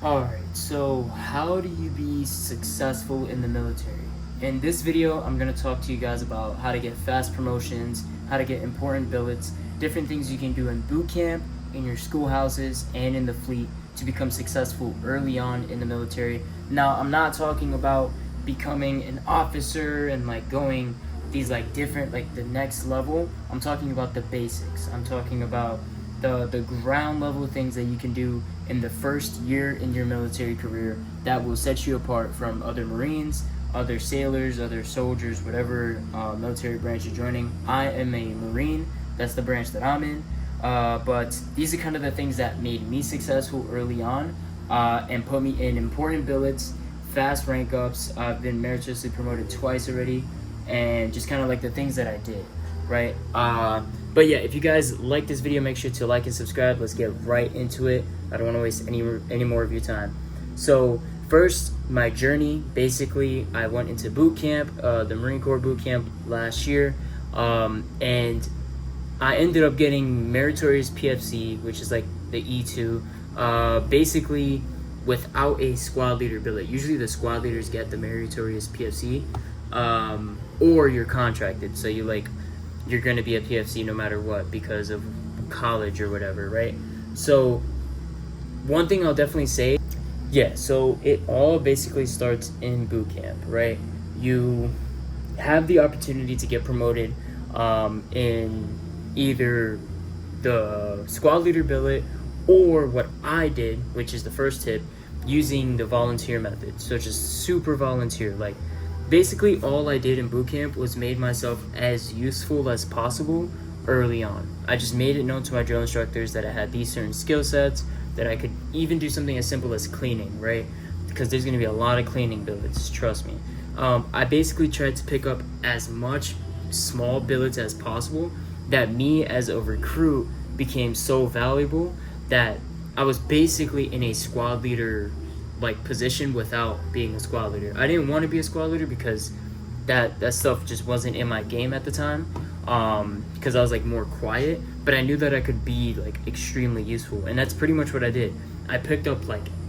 Alright, so how do you be successful in the military? In this video, I'm going to talk to you guys about how to get fast promotions, how to get important billets, different things you can do in boot camp, in your schoolhouses, and in the fleet to become successful early on in the military. Now, I'm not talking about becoming an officer and going these different the next level. I'm talking about the basics. I'm talking about the ground level things that you can do in the first year in your military career that will set you apart from other Marines, other sailors, other soldiers, whatever military branch you're joining. I am a Marine. That's the branch that I'm in. But these are kind of the things that made me successful early on and put me in important billets, fast rank ups. I've been meritoriously promoted twice already, and just kind of the things that I did, right? But yeah, if you guys like this video, make sure to like and subscribe. Let's get right into it. I don't want to waste any more of your time. So first, my journey. Basically, I went into boot camp, the Marine Corps boot camp last year, and I ended up getting meritorious PFC, which is the E2, basically without a squad leader billet. Usually the squad leaders get the meritorious PFC, or you're contracted, so you're going to be a PFC no matter what because of college or whatever, right? So one thing I'll definitely say, so it all basically starts in boot camp, right? You have the opportunity to get promoted in either the squad leader billet or what I did, which is the first tip, using the volunteer method. So just super volunteer. Basically all I did in boot camp was made myself as useful as possible early on. I just made it known to my drill instructors that I had these certain skill sets, that I could even do something as simple as cleaning, right? Because there's going to be a lot of cleaning billets, trust me. I basically tried to pick up as much small billets as possible, that me as a recruit became so valuable that I was basically in a squad leader position without being a squad leader. I didn't want to be a squad leader because that stuff just wasn't in my game at the time, because I was more quiet, but I knew that I could be extremely useful, and that's pretty much what I did. I picked up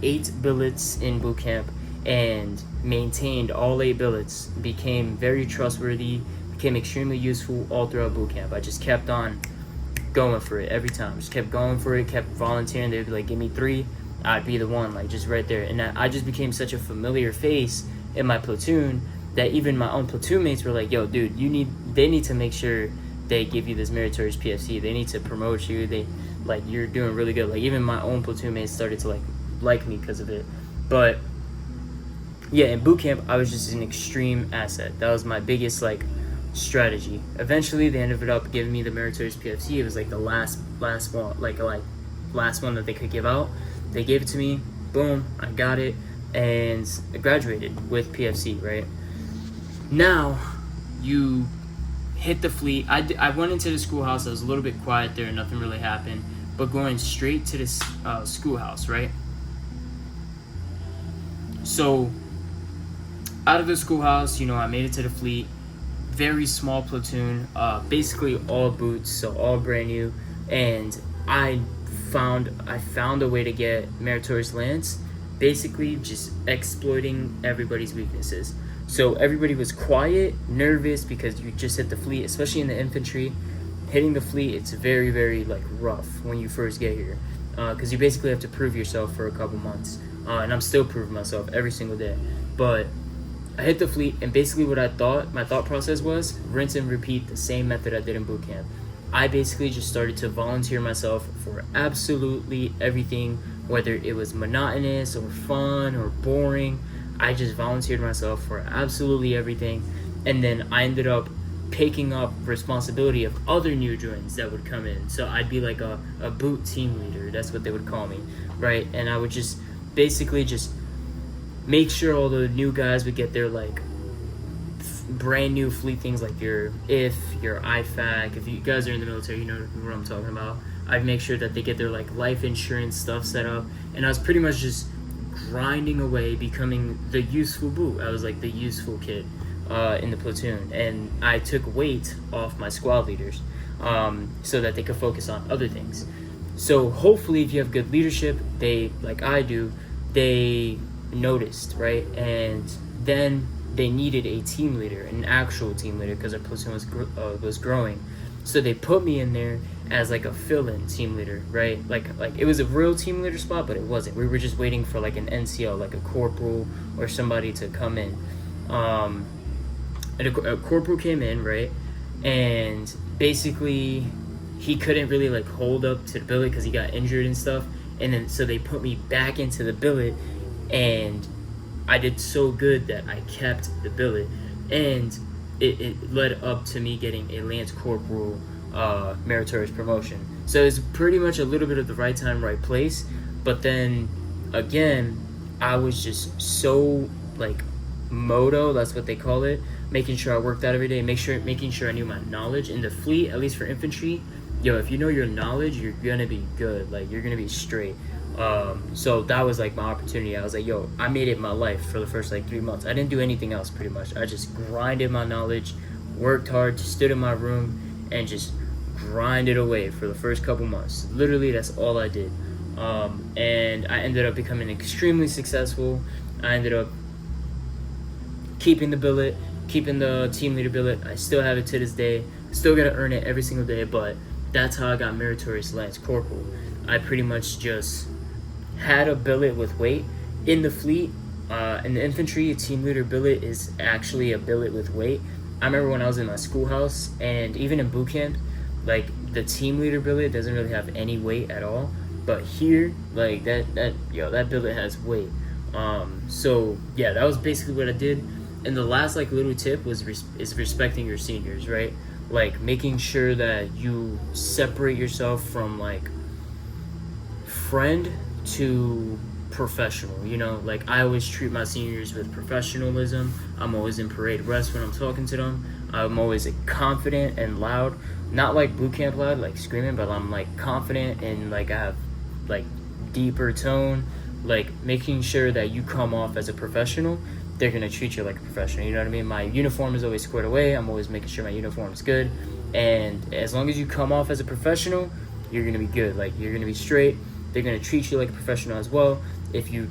8 billets in boot camp and maintained all 8 billets, became very trustworthy, became extremely useful all throughout boot camp. I just kept on going for it every time, just kept going for it, kept volunteering. They'd be give me 3, I'd be the one, just right there. And I just became such a familiar face in my platoon that even my own platoon mates were yo, dude, they need to make sure they give you this meritorious PFC. They need to promote you. You're doing really good. Even my own platoon mates started to like me because of it. But yeah, in boot camp, I was just an extreme asset. That was my biggest strategy. Eventually, they ended up giving me the meritorious PFC. It was the last one, last one that they could give out. They gave it to me, boom, I got it, and I graduated with PFC, right? Now, you hit the fleet. I went into the schoolhouse. I was a little bit quiet there, nothing really happened, but going straight to the schoolhouse, right? So, out of the schoolhouse, I made it to the fleet. Very small platoon, basically all boots, so all brand new, and I found a way to get meritorious lance, basically just exploiting everybody's weaknesses. So everybody was quiet, nervous, because you just hit the fleet, especially in the infantry. Hitting the fleet, it's very, very rough when you first get here, because you basically have to prove yourself for a couple months, and I'm still proving myself every single day. But I hit the fleet, and basically what my thought process was, rinse and repeat the same method I did in boot camp. I basically just started to volunteer myself for absolutely everything, whether it was monotonous or fun or boring. I just volunteered myself for absolutely everything, and then I ended up picking up responsibility of other new joins that would come in. So I'd be a boot team leader, that's what they would call me, right? And I would just basically just make sure all the new guys would get their brand new fleet things, your IFAC. If you guys are in the military, you know what I'm talking about. I'd make sure that they get their life insurance stuff set up, and I was pretty much just grinding away, becoming the useful boot. I was the useful kid in the platoon, and I took weight off my squad leaders so that they could focus on other things. So hopefully if you have good leadership, they, like I do, they noticed, right? And then they needed a team leader, an actual team leader, because our platoon was growing. So they put me in there as like a fill-in team leader, right? Like it was a real team leader spot, but it wasn't. We were just waiting for like an NCO, like a corporal or somebody to come in. And a corporal came in, right? And basically he couldn't really like hold up to the billet because he got injured and stuff. And then so they put me back into the billet, and I did so good that I kept the billet, and it led up to me getting a Lance Corporal meritorious promotion. So it's pretty much a little bit of the right time, right place. But then again, I was just so like moto, that's what they call it, making sure I worked out every day, making sure I knew my knowledge in the fleet, at least for infantry. Yo, if you know your knowledge, you're gonna be good. Like, you're gonna be straight. So that was like my opportunity. I was like, yo, I made it my life for the first like 3 months. I didn't do anything else pretty much. I just grinded my knowledge, worked hard, just stood in my room and just grinded away for the first couple months. Literally, that's all I did. And I ended up becoming extremely successful. I ended up keeping the billet, keeping the team leader billet. I still have it to this day. Still gotta earn it every single day, but that's how I got meritorious Lance Corporal. I pretty much just had a billet with weight. In the fleet, in the infantry, a team leader billet is actually a billet with weight. I remember when I was in my schoolhouse, and even in boot camp, like the team leader billet doesn't really have any weight at all. But here, like that billet has weight. So yeah, that was basically what I did. And the last like little tip is respecting your seniors, right? Like making sure that you separate yourself from like friend to professional, you know? Like, I always treat my seniors with professionalism. I'm always in parade rest when I'm talking to them. I'm always confident and loud, not like boot camp loud, like screaming, but I'm like confident and like I have like deeper tone, like making sure that you come off as a professional. They're gonna treat you like a professional, you know what I mean? My uniform is always squared away. I'm always making sure my uniform is good, and as long as you come off as a professional, you're gonna be good. Like, you're gonna be straight. They're gonna treat you like a professional as well. If you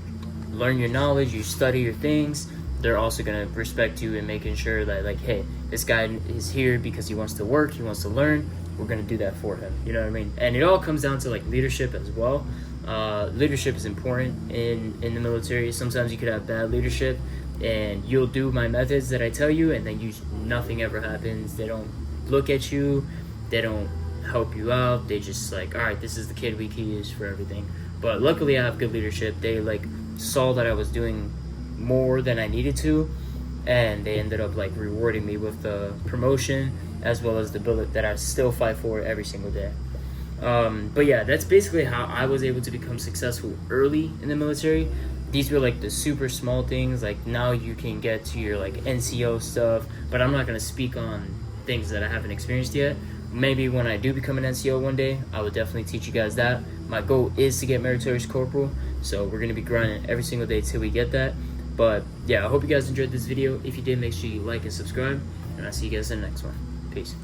learn your knowledge, you study your things, they're also gonna respect you and making sure that like, hey, this guy is here because he wants to work, he wants to learn. We're gonna do that for him. You know what I mean? And it all comes down to like leadership as well. Leadership is important in the military. Sometimes you could have bad leadership, and you'll do my methods that I tell you, and then nothing ever happens. They don't look at you, they don't help you out. They just like, all right, this is the kid we can use for everything. But luckily I have good leadership. They like saw that I was doing more than I needed to, and they ended up like rewarding me with the promotion as well as the billet that I still fight for every single day. But yeah, that's basically how I was able to become successful early in the military. These were like the super small things. Like, now you can get to your like NCO stuff, but I'm not going to speak on things that I haven't experienced yet. Maybe when I do become an NCO one day, I will definitely teach you guys that. My goal is to get meritorious corporal, so we're going to be grinding every single day till we get that. But yeah, I hope you guys enjoyed this video. If you did, make sure you like and subscribe, and I'll see you guys in the next one. Peace.